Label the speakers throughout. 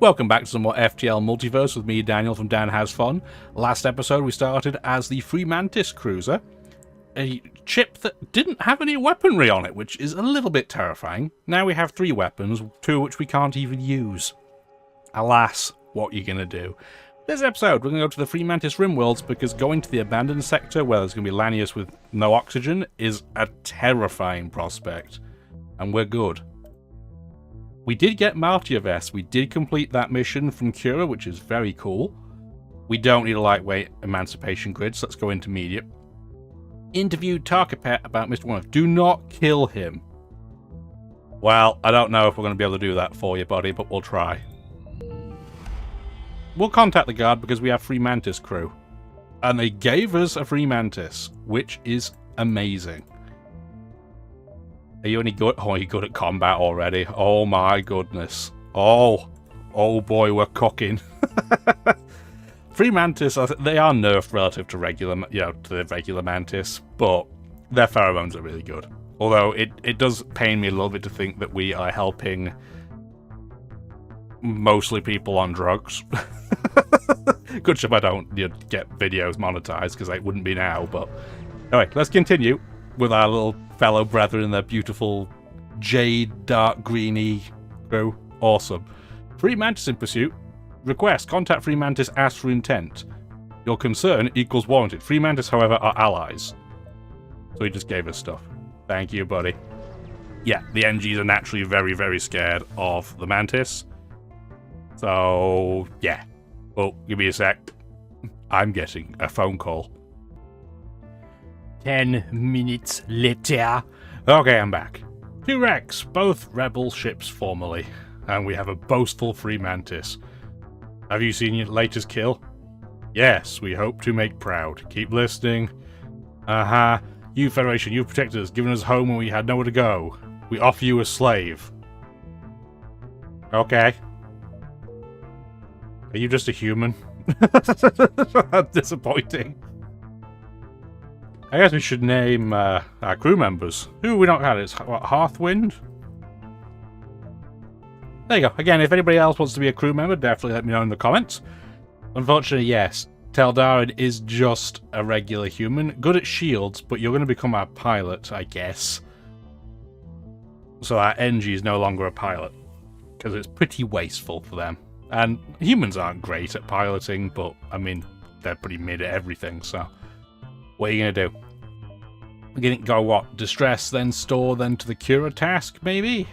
Speaker 1: Welcome back to some more FTL Multiverse with me, Daniel from Dan Has Fun. Last episode we started as the Free Mantis Cruiser, a ship that didn't have any weaponry on it, which is a little bit terrifying. Now we have 3 weapons, 2 of which we can't even use. Alas, what are you going to do? This episode, we're going to go to the Free Mantis Rimworlds because going to the abandoned sector where there's going to be Lanius with no oxygen is a terrifying prospect. And we're good. We did get Multiverse. We did complete that mission from C.U.R.A, which is very cool. We don't need a lightweight emancipation grid, so let's go intermediate. Interviewed Tarkapet about Mr. One. Do not kill him. Well, I don't know if we're going to be able to do that for you, buddy, but we'll try. We'll contact the guard because we have Free Mantis crew. And they gave us a Free Mantis, which is amazing. Are you any good? Oh, you're good at combat already. Oh my goodness. Oh boy, we're cooking. Free Mantis, they are nerfed relative to regular, to the regular Mantis, but their pheromones are really good. Although it does pain me a little bit to think that we are helping mostly people on drugs. Good job I don't get videos monetized, because they wouldn't be now, but anyway, let's continue with our little fellow brethren in their beautiful jade dark greeny crew. Awesome. Free Mantis in pursuit. Request, contact Free Mantis, ask for intent. Your concern equals warranted. Free Mantis, however, are allies. So he just gave us stuff. Thank you, buddy. Yeah, the NGs are naturally very, very scared of the Mantis. So, yeah. Oh, give me a sec. I'm getting a phone call. 10 minutes later. Okay, I'm back. 2 wrecks, both rebel ships formerly. And we have a boastful Free Mantis. Have you seen your latest kill? Yes, we hope to make proud. Keep listening. You Federation, you've protected us, given us home when we had nowhere to go. We offer you a slave. Okay. Are you just a human? That's disappointing. I guess we should name our crew members. Who have we not had? It's what, Hearthwind? There you go. Again, if anybody else wants to be a crew member, definitely let me know in the comments. Unfortunately, yes, Teldarin is just a regular human. Good at shields, but you're going to become our pilot, I guess. So our NG is no longer a pilot, because it's pretty wasteful for them. And humans aren't great at piloting, but, I mean, they're pretty mid at everything, so what are you going to do? We're going to go, what? Distress, then store, then to the C.U.R.A task, maybe?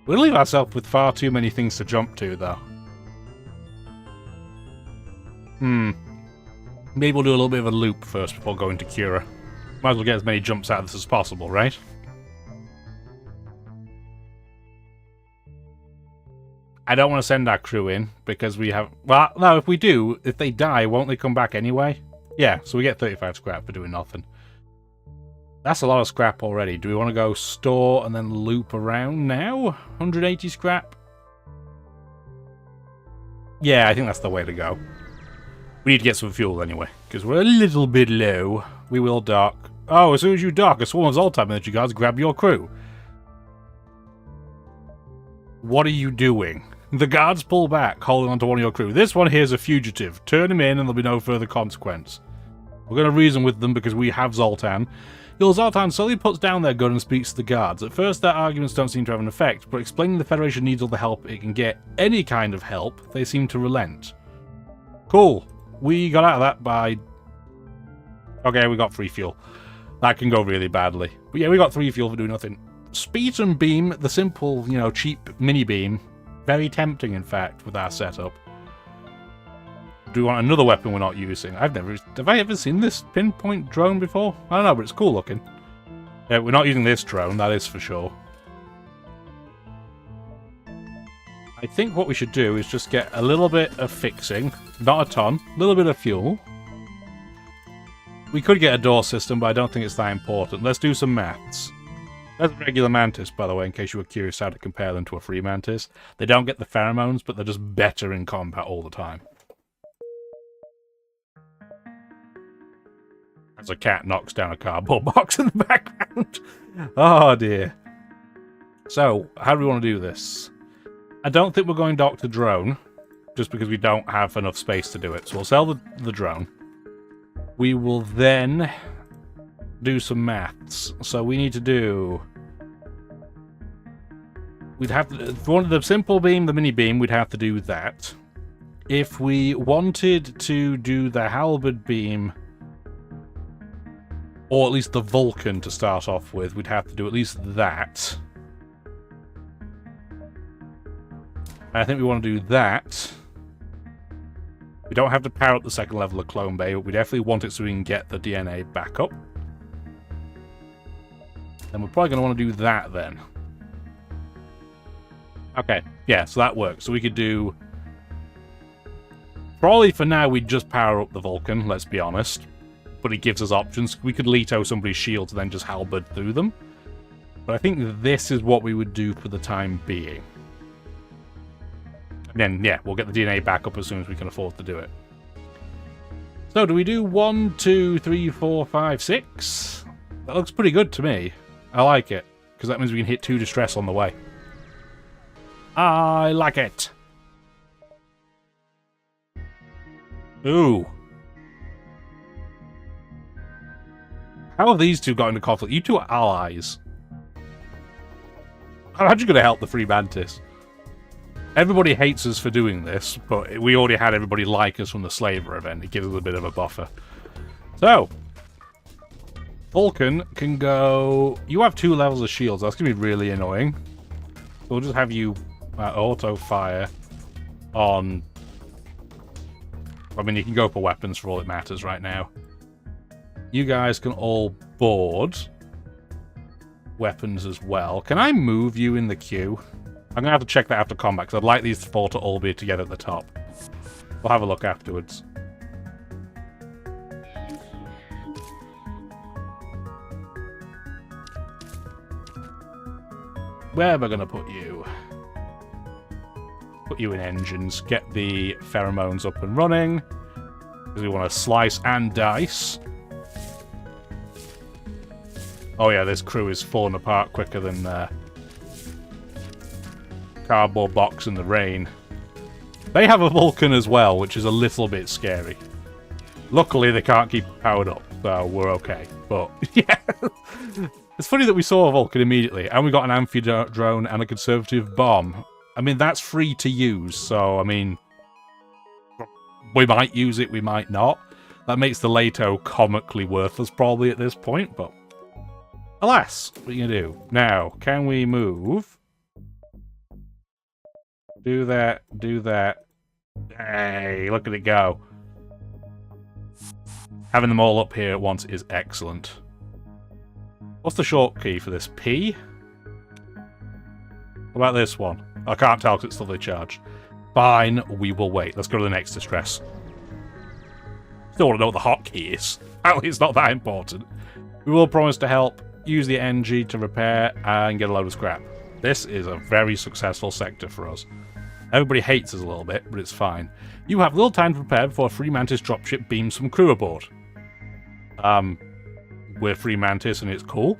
Speaker 1: We'll leave ourselves with far too many things to jump to, though. Maybe we'll do a little bit of a loop first before going to C.U.R.A. Might as well get as many jumps out of this as possible, right? I don't want to send our crew in, because we have... Well, no, if we do, if they die, won't they come back anyway? Yeah, so we get 35 scrap for doing nothing. That's a lot of scrap already. Do we want to go store and then loop around now? 180 scrap? Yeah, I think that's the way to go. We need to get some fuel anyway, because we're a little bit low. We will dock. Oh, as soon as you dock, a swarm of Zoltan military guards grab your crew. What are you doing? The guards pull back, holding onto one of your crew. This one here's a fugitive. Turn him in and there'll be no further consequence. We're going to reason with them because we have Zoltan. Your Zoltan slowly puts down their gun and speaks to the guards. At first, their arguments don't seem to have an effect, but explaining the Federation needs all the help it can get, any kind of help, they seem to relent. Cool. We got out of that by... Okay, we got free fuel. That can go really badly. But yeah, we got 3 fuel for doing nothing. Speed and beam, the simple, cheap mini beam. Very tempting, in fact, with our setup. Do we want another weapon we're not using? Have I ever seen this pinpoint drone before? I don't know, but it's cool looking. Yeah, we're not using this drone, that is for sure. I think what we should do is just get a little bit of fixing. Not a ton. A little bit of fuel. We could get a door system, but I don't think it's that important. Let's do some maths. That's a regular Mantis, by the way, in case you were curious how to compare them to a Free Mantis. They don't get the pheromones, but they're just better in combat all the time. As a cat knocks down a cardboard box in the background. Oh dear. So, how do we want to do this? I don't think we're going Doctor Drone, just because we don't have enough space to do it. So we'll sell the drone. We will then do some maths. So we need to do... We'd have to... If we wanted the simple beam, the mini beam, we'd have to do that. If we wanted to do the halberd beam, or at least the Vulcan to start off with, we'd have to do at least that. I think we want to do that. We don't have to power up the second level of Clone Bay, but we definitely want it so we can get the DNA back up. And we're probably going to want to do that then. Okay, yeah, so that works. So we could do... Probably for now we'd just power up the Vulcan, let's be honest. But it gives us options. We could Leto somebody's shields and then just halberd through them. But I think this is what we would do for the time being. And then, yeah, we'll get the DNA back up as soon as we can afford to do it. So, do we do 1, 2, 3, 4, 5, 6? That looks pretty good to me. I like it. Because that means we can hit 2 distress on the way. I like it. Ooh. How have these two got into conflict? You two are allies. How'd you going to help the Free Mantis? Everybody hates us for doing this, but we already had everybody like us from the Slaver event. It gives us a bit of a buffer. So, Vulcan can go... You have 2 levels of shields. That's going to be really annoying. We'll just have you auto-fire on... I mean, you can go for weapons for all it matters right now. You guys can all board weapons as well. Can I move you in the queue? I'm going to have to check that after combat, because I'd like these 4 to all be together at the top. We'll have a look afterwards. Where am I going to put you? Put you in engines. Get the pheromones up and running. Because we want to slice and dice. Oh yeah, this crew is falling apart quicker than cardboard box in the rain. They have a Vulcan as well, which is a little bit scary. Luckily, they can't keep it powered up, so we're okay. But, yeah. It's funny that we saw a Vulcan immediately, and we got an amphi-drone and a conservative bomb. I mean, that's free to use, so, I mean... We might use it, we might not. That makes the Leto comically worthless, probably, at this point, but... Alas, what are you gonna do? Now, can we move? Do that, do that. Hey, look at it go. Having them all up here at once is excellent. What's the short key for this? P? What about this one? I can't tell because it's still charged. Fine, we will wait. Let's go to the next distress. Still want to know what the hotkey is. Apparently it's not that important. We will promise to help. Use the NG to repair and get a load of scrap. This is a very successful sector for us. Everybody hates us a little bit, but it's fine. You have little time to prepare before a Free Mantis dropship beams some crew aboard. We're Free Mantis and it's cool.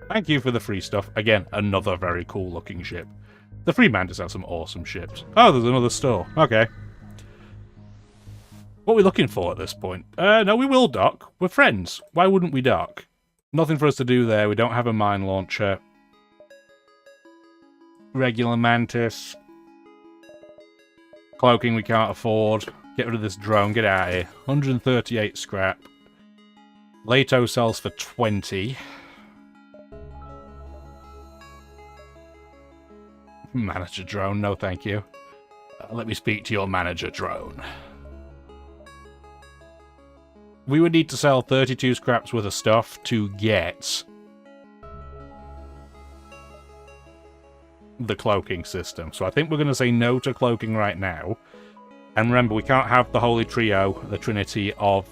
Speaker 1: Thank you for the free stuff. Again, another very cool looking ship. The Free Mantis have some awesome ships. Oh, there's another store. Okay. What are we looking for at this point? No, we will dock. We're friends. Why wouldn't we dock? Nothing for us to do there. We don't have a mine launcher. Regular Mantis. Cloaking we can't afford. Get rid of this drone. Get out of here. 138 scrap. Leto sells for 20. Manager drone. No, thank you. Let me speak to your manager drone. We would need to sell 32 scraps worth of stuff to get the cloaking system. So I think we're going to say no to cloaking right now. And remember, we can't have the holy trio, the trinity of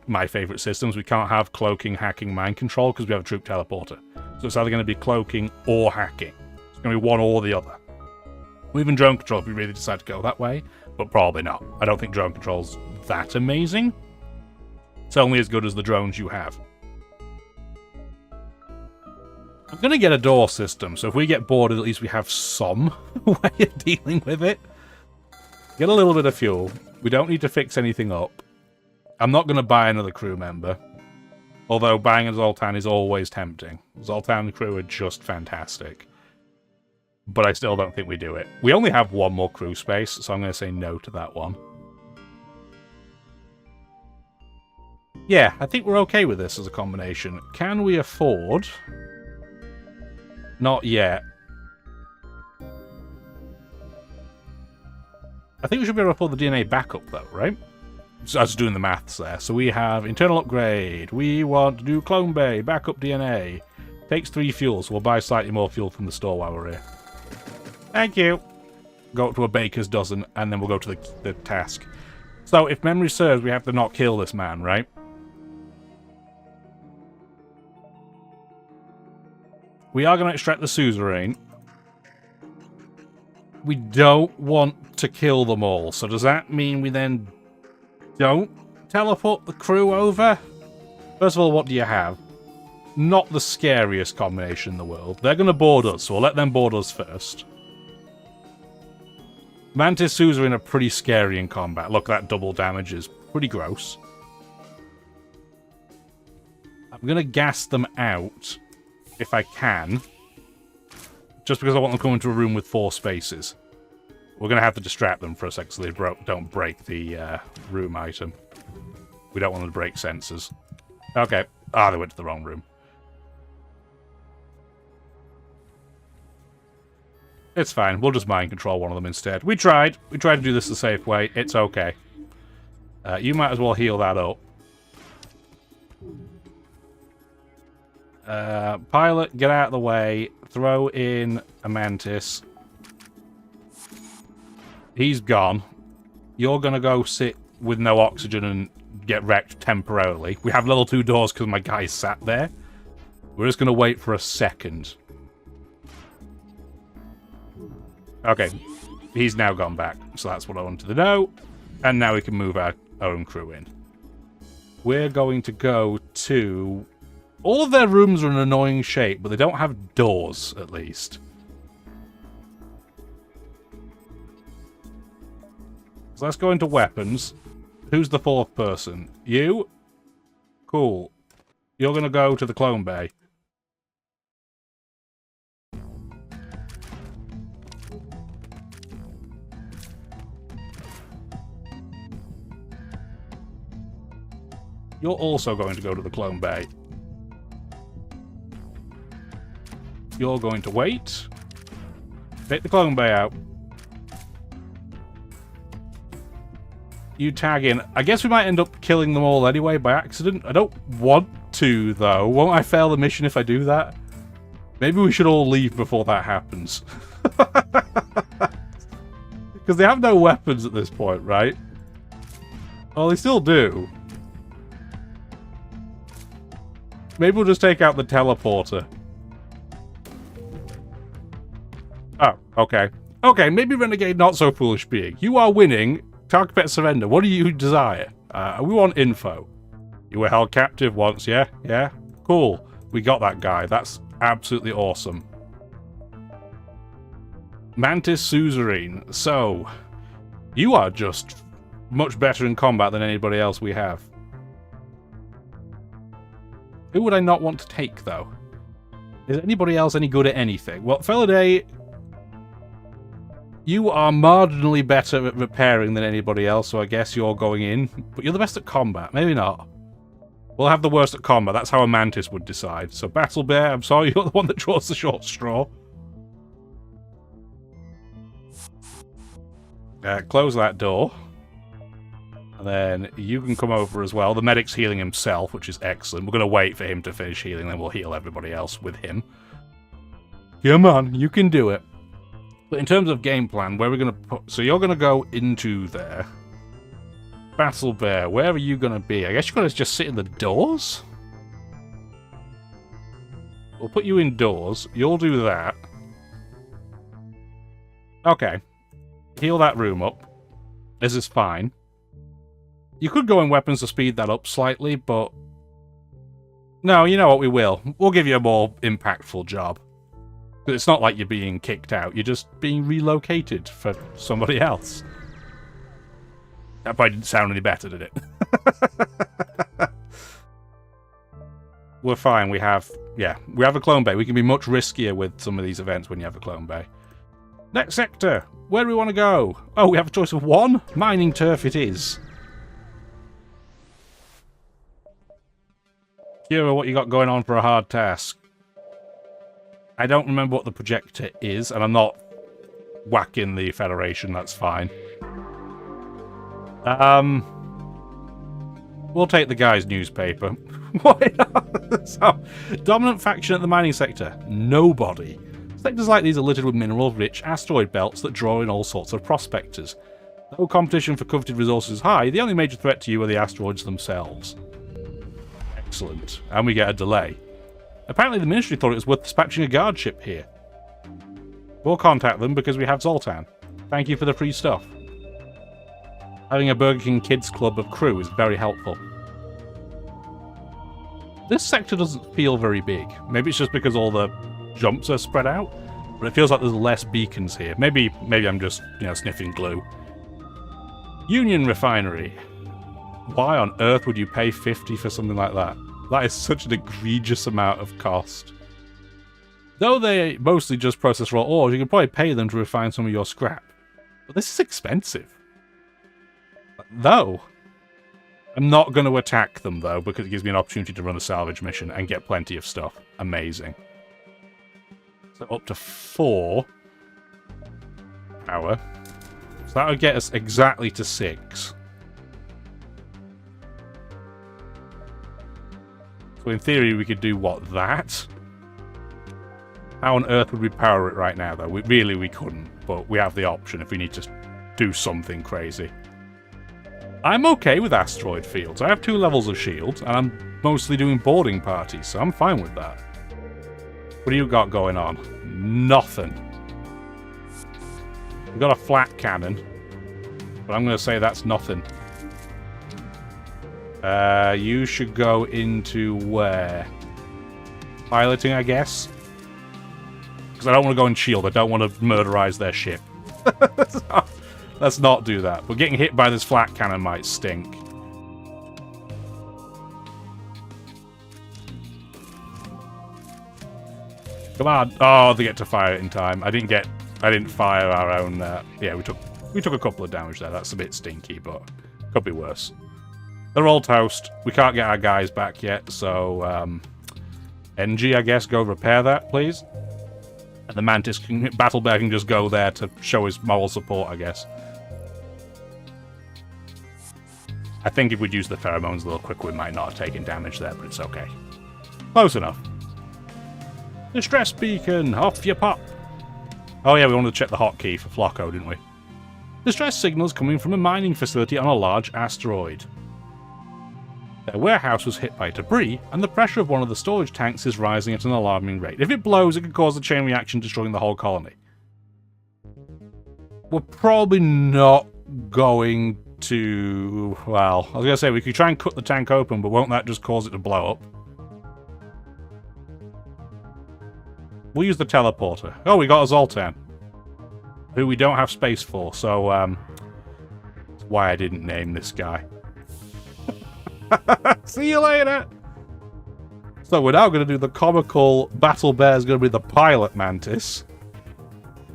Speaker 1: my favourite systems. We can't have cloaking, hacking, mind control because we have a troop teleporter. So it's either going to be cloaking or hacking. It's going to be one or the other. Or even drone control if we really decide to go that way, but probably not. I don't think drone control's that amazing. It's only as good as the drones you have. I'm going to get a door system, so if we get bored, at least we have some way of dealing with it. Get a little bit of fuel. We don't need to fix anything up. I'm not going to buy another crew member. Although buying a Zoltan is always tempting. Zoltan crew are just fantastic. But I still don't think we do it. We only have one more crew space, so I'm going to say no to that one. Yeah, I think we're okay with this as a combination. Can we afford... Not yet. I think we should be able to pull the DNA back up, though, right? So I was doing the maths there. So we have internal upgrade. We want to do clone bay, backup DNA. Takes 3 fuels. So we'll buy slightly more fuel from the store while we're here. Thank you. Go up to a baker's dozen, and then we'll go to the task. So if memory serves, we have to not kill this man, right? We are going to extract the suzerain. We don't want to kill them all. So does that mean we then don't teleport the crew over? First of all, what do you have? Not the scariest combination in the world. They're going to board us, so we'll let them board us first. Mantis suzerain are pretty scary in combat. Look, that double damage is pretty gross. I'm going to gas them out. If I can. Just because I want them to come into a room with 4 spaces. We're going to have to distract them for a sec so they don't break the room item. We don't want them to break sensors. Okay. Ah, they went to the wrong room. It's fine. We'll just mind control one of them instead. We tried. We tried to do this the safe way. It's okay. You might as well heal that up. Pilot, get out of the way. Throw in a mantis. He's gone. You're gonna go sit with no oxygen and get wrecked temporarily. We have level 2 doors because my guy sat there. We're just gonna wait for a second. Okay. He's now gone back. So that's what I wanted to know. And now we can move our own crew in. We're going to go to... All of their rooms are an annoying shape, but they don't have doors, at least. So let's go into weapons. Who's the 4th person? You? Cool. You're going to go to the clone bay. You're also going to go to the clone bay. You're going to wait. Take the clone bay out. You tag in. I guess we might end up killing them all anyway by accident. I don't want to, though. Won't I fail the mission if I do that? Maybe we should all leave before that happens. Because they have no weapons at this point, right? Well, they still do. Maybe we'll just take out the teleporter. Oh, okay. Okay, maybe Renegade not so foolish being. You are winning. Target pet surrender. What do you desire? We want info. You were held captive once, yeah? Yeah? Cool. We got that guy. That's absolutely awesome. Mantis Suzerain. So, you are just much better in combat than anybody else we have. Who would I not want to take, though? Is anybody else any good at anything? Well, Feladay, you are marginally better at repairing than anybody else, so I guess you're going in. But you're the best at combat. Maybe not. We'll have the worst at combat. That's how a Mantis would decide. So, Battle Bear, I'm sorry, you're the one that draws the short straw. Close that door. And then you can come over as well. The medic's healing himself, which is excellent. We're going to wait for him to finish healing, then we'll heal everybody else with him. Come on, you can do it. But in terms of game plan, where we're going to put... So you're going to go into there. Battle Bear, where are you going to be? I guess you're going to just sit in the doors? We'll put you indoors. You'll do that. Okay. Heal that room up. This is fine. You could go in weapons to speed that up slightly, but... No, you know what, we will. We'll give you a more impactful job. It's not like you're being kicked out, you're just being relocated for somebody else. That probably didn't sound any better, did it? We're fine, we have a clone bay. We can be much riskier with some of these events when you have a clone bay. Next sector! Where do we want to go? Oh, we have a choice of one? Mining turf it is. C.U.R.A, what you got going on for a hard task? I don't remember what the projector is, and I'm not whacking the Federation, that's fine. We'll take the guy's newspaper. Why not? So, dominant faction at the mining sector. Nobody. Sectors like these are littered with mineral-rich asteroid belts that draw in all sorts of prospectors. Though competition for coveted resources is high, the only major threat to you are the asteroids themselves. Excellent. And we get a delay. Apparently the Ministry thought it was worth dispatching a guard ship here. We'll contact them because we have Zoltan. Thank you for the free stuff. Having a Burger King Kids Club of crew is very helpful. This sector doesn't feel very big. Maybe it's just because all the jumps are spread out, but it feels like there's less beacons here. Maybe I'm just, sniffing glue. Union Refinery. Why on earth would you pay 50 for something like that? That is such an egregious amount of cost. Though they mostly just process raw ores, you could probably pay them to refine some of your scrap. But this is expensive. Though, I'm not going to attack them, though, because it gives me an opportunity to run a salvage mission and get plenty of stuff. Amazing. So up to 4 power. So that would get us exactly to 6. So in theory, we could do, what, that? How on earth would we power it right now, though? We couldn't, but we have the option if we need to do something crazy. I'm okay with asteroid fields. I have 2 levels of shield, and I'm mostly doing boarding parties, so I'm fine with that. What do you got going on? Nothing. We've got a flat cannon, but I'm going to say that's nothing. You should go into where? Piloting, I guess? Because I don't want to go in shield. I don't want to murderize their ship. So, let's not do that. But getting hit by this flat cannon might stink. Come on. Oh, they get to fire it in time. I didn't fire our own... yeah, we took a couple of damage there. That's a bit stinky, but could be worse. They're all toast. We can't get our guys back yet, so... NG, I guess, go repair that, please. And the Mantis Battle Bear can just go there to show his moral support, I guess. I think if we'd used the pheromones a little quicker, we might not have taken damage there, but it's okay. Close enough. Distress beacon, off you pop. Oh yeah, we wanted to check the hotkey for Flocko, didn't we? Distress signals coming from a mining facility on a large asteroid. Their warehouse was hit by debris, and the pressure of one of the storage tanks is rising at an alarming rate. If it blows, it could cause a chain reaction, destroying the whole colony. We're probably not going to... Well, I was going to say, we could try and cut the tank open, but won't that just cause it to blow up? We'll use the teleporter. Oh, we got a Zoltan, who we don't have space for, so that's why I didn't name this guy. See you later! So we're now going to do the comical Battle Bear's going to be the pilot Mantis.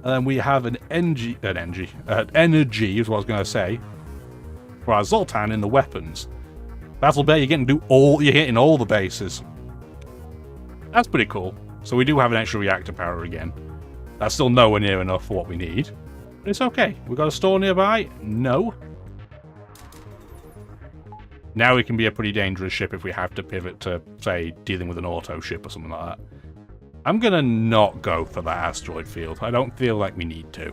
Speaker 1: And then we have an energy is what I was going to say, for our Zoltan in the weapons. Battle Bear, you're hitting all the bases. That's pretty cool. So we do have an extra reactor power again. That's still nowhere near enough for what we need. But it's okay. We've got a store nearby? No. Now we can be a pretty dangerous ship if we have to pivot to, say, dealing with an auto ship or something like that. I'm going to not go for that asteroid field. I don't feel like we need to.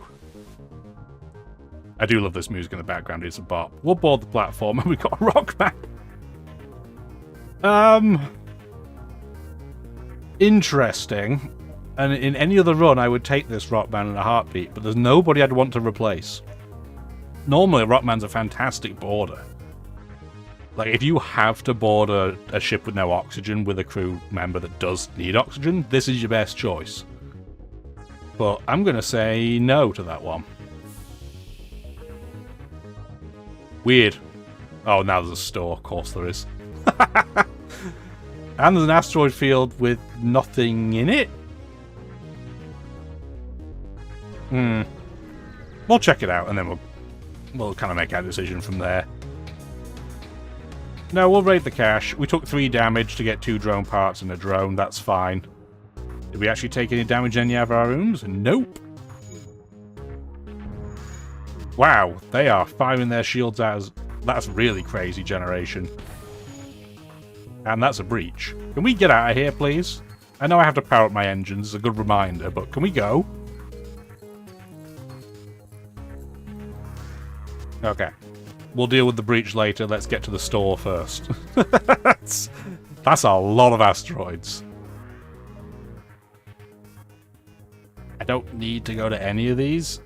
Speaker 1: I do love this music in the background. It's a bop. We'll board the platform and we've got a rock map. Interesting. And in any other run, I would take this Rockman in a heartbeat, but there's nobody I'd want to replace. Normally, Rockman's a fantastic boarder. Like, if you have to board a ship with no oxygen with a crew member that does need oxygen, this is your best choice. But I'm going to say no to that one. Weird. Oh, now there's a store. Of course there is. And there's an asteroid field with nothing in it. We'll check it out, and then we'll kind of make our decision from there. No, we'll raid the cache. We took 3 damage to get 2 drone parts and a drone. That's fine. Did we actually take any damage in any of our rooms? Nope. Wow, they are firing their shields out as... That's really crazy generation. And that's a breach. Can we get out of here, please? I know I have to power up my engines. It's a good reminder, but can we go? Okay. We'll deal with the breach later. Let's get to the store first. That's a lot of asteroids. I don't need to go to any of these.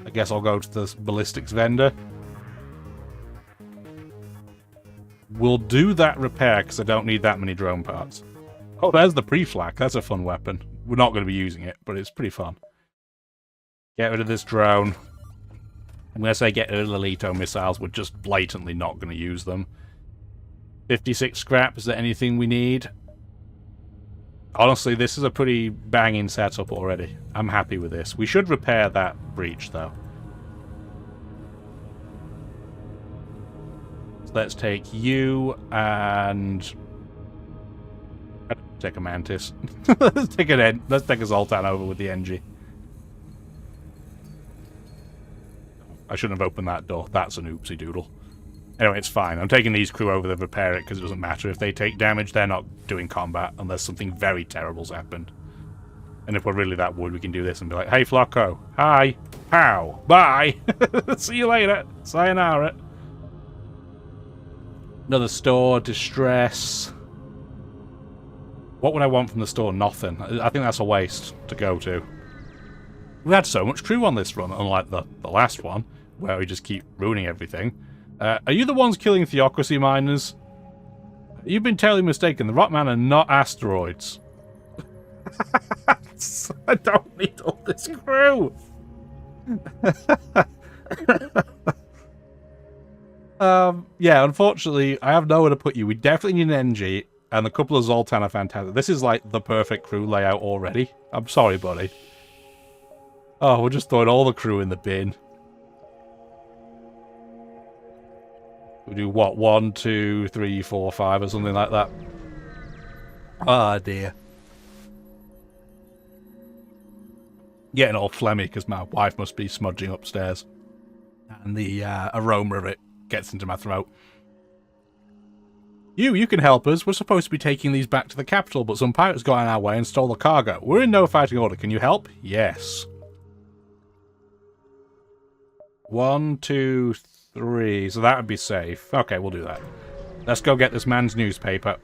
Speaker 1: I guess I'll go to the ballistics vendor. We'll do that repair because I don't need that many drone parts. Oh, there's the pre-flak. That's a fun weapon. We're not going to be using it, but it's pretty fun. Get rid of this drone. I'm going to say get rid of the Leto missiles. We're just blatantly not going to use them. 56 scrap. Is there anything we need? Honestly, this is a pretty banging setup already. I'm happy with this. We should repair that breach, though. So let's take you and... take a Mantis. Let's take a Zoltan over with the NG. I shouldn't have opened that door. That's an oopsie doodle. Anyway, it's fine. I'm taking these crew over to repair it because it doesn't matter. If they take damage, they're not doing combat unless something very terrible's happened. And if we're really that worried, we can do this and be like, hey, Flocko. Hi. Pow. Bye. See you later. Sayonara. Another store. Distress. What would I want from the store? Nothing. I think that's a waste to go to. We had so much crew on this run, unlike the last one, where we just keep ruining everything. Are you the ones killing Theocracy miners? You've been totally mistaken. The Rockman are not asteroids. I don't need all this crew. Yeah, unfortunately, I have nowhere to put you. We definitely need an NG, and a couple of Zoltan are fantastic. This is like the perfect crew layout already. I'm sorry, buddy. Oh, we're just throwing all the crew in the bin. We do what? 1, 2, 3, 4, 5 or something like that. Ah, dear. Getting all phlegmy because my wife must be smudging upstairs. And the aroma of it gets into my throat. You can help us. We're supposed to be taking these back to the capital, but some pirates got in our way and stole the cargo. We're in no fighting order. Can you help? Yes. 1, 2, 3. So that would be safe. Okay, we'll do that. Let's go get this man's newspaper.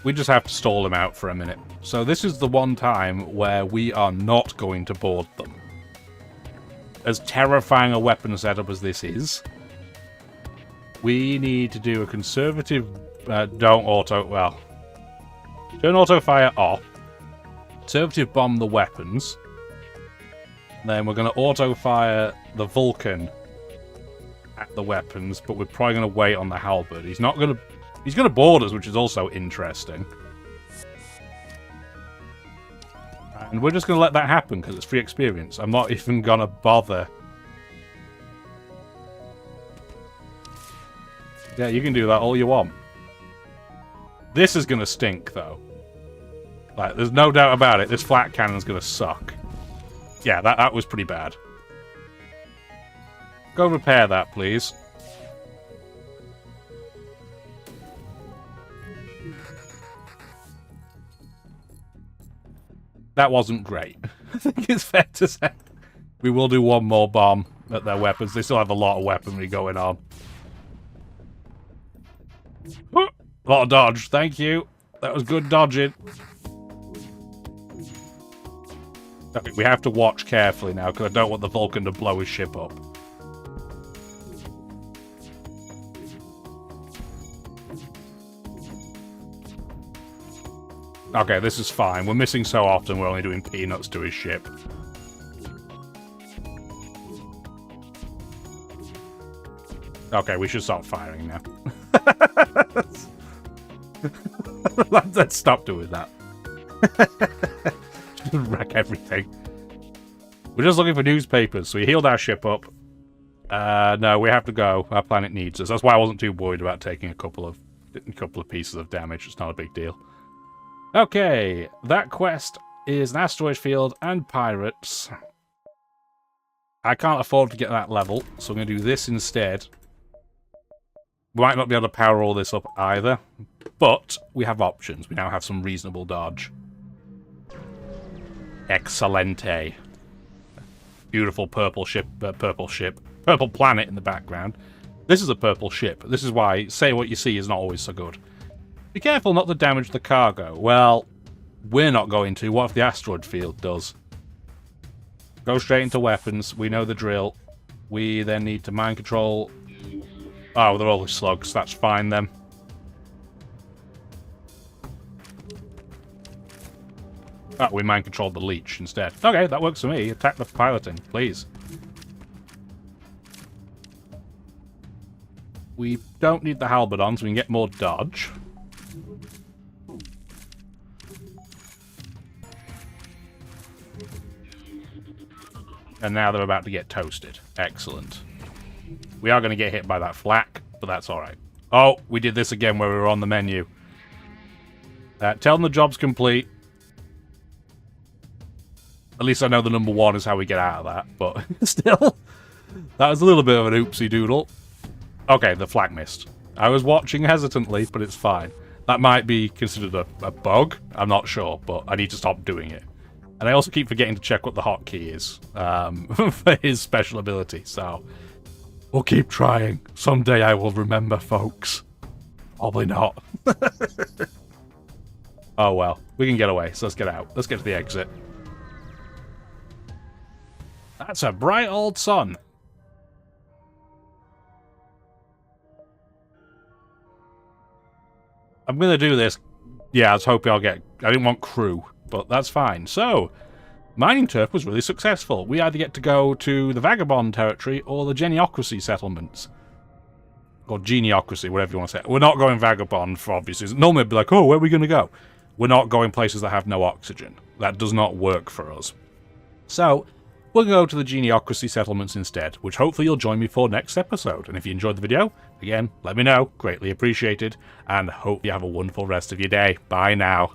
Speaker 1: We just have to stall him out for a minute. So this is the one time where we are not going to board them. As terrifying a weapon setup as this is, we need to do a conservative... don't auto... well... turn auto fire off. Conservative bomb the weapons. Then we're going to auto-fire the Vulcan at the weapons, but we're probably going to wait on the halberd. He's not going to... he's going to board us, which is also interesting. And we're just going to let that happen, because it's free experience. I'm not even going to bother. Yeah, you can do that all you want. This is going to stink, though. Like, there's no doubt about it. This flat cannon's going to suck. Yeah, that was pretty bad. Go repair that, please. That wasn't great. I think it's fair to say. We will do one more bomb at their weapons. They still have a lot of weaponry going on. A lot of dodge. Thank you. That was good dodging. Okay, we have to watch carefully now, because I don't want the Vulcan to blow his ship up. Okay, this is fine. We're missing so often, we're only doing peanuts to his ship. Okay, we should start firing now. Let's stop doing that. Just wreck everything. We're just looking for newspapers, so we healed our ship up. No, we have to go. Our planet needs us. That's why I wasn't too worried about taking a couple of pieces of damage. It's not a big deal. Okay, that quest is an asteroid field and pirates. I can't afford to get that level, so I'm going to do this instead. We might not be able to power all this up either, but we have options. We now have some reasonable dodge. Excelente. Beautiful purple ship, purple planet in the background. This is a purple ship. This is why say what you see is not always so good. Be careful not to damage the cargo. Well, we're not going to. What if the asteroid field does? Go straight into weapons. We know the drill. We then need to mind control. Oh, they're all the slugs. That's fine then. Oh, we mind controlled the leech instead. Okay, that works for me. Attack the piloting, please. We don't need the halberd on, so we can get more dodge. And now they're about to get toasted. Excellent. We are going to get hit by that flak, but that's alright. Oh, we did this again where we were on the menu. Tell them the job's complete. At least I know the number 1 is how we get out of that, but still. That was a little bit of an oopsie doodle. Okay, the flak missed. I was watching hesitantly, but it's fine. That might be considered a bug. I'm not sure, but I need to stop doing it. And I also keep forgetting to check what the hotkey is for his special ability, so we'll keep trying. Someday I will remember, folks. Probably not. Oh well, we can get away, so let's get out. Let's get to the exit. That's a bright old sun. I'm going to do this. Yeah, I was hoping I didn't want crew, but that's fine. So, mining turf was really successful. We either get to go to the Vagabond territory or the Geniocracy settlements. Or Geniocracy, whatever you want to say. We're not going Vagabond for obvious reasons. Normally it'd be like, oh, where are we going to go? We're not going places that have no oxygen. That does not work for us. So, we'll go to the Geniocracy settlements instead, which hopefully you'll join me for next episode. And if you enjoyed the video, again, let me know. Greatly appreciated. And hope you have a wonderful rest of your day. Bye now.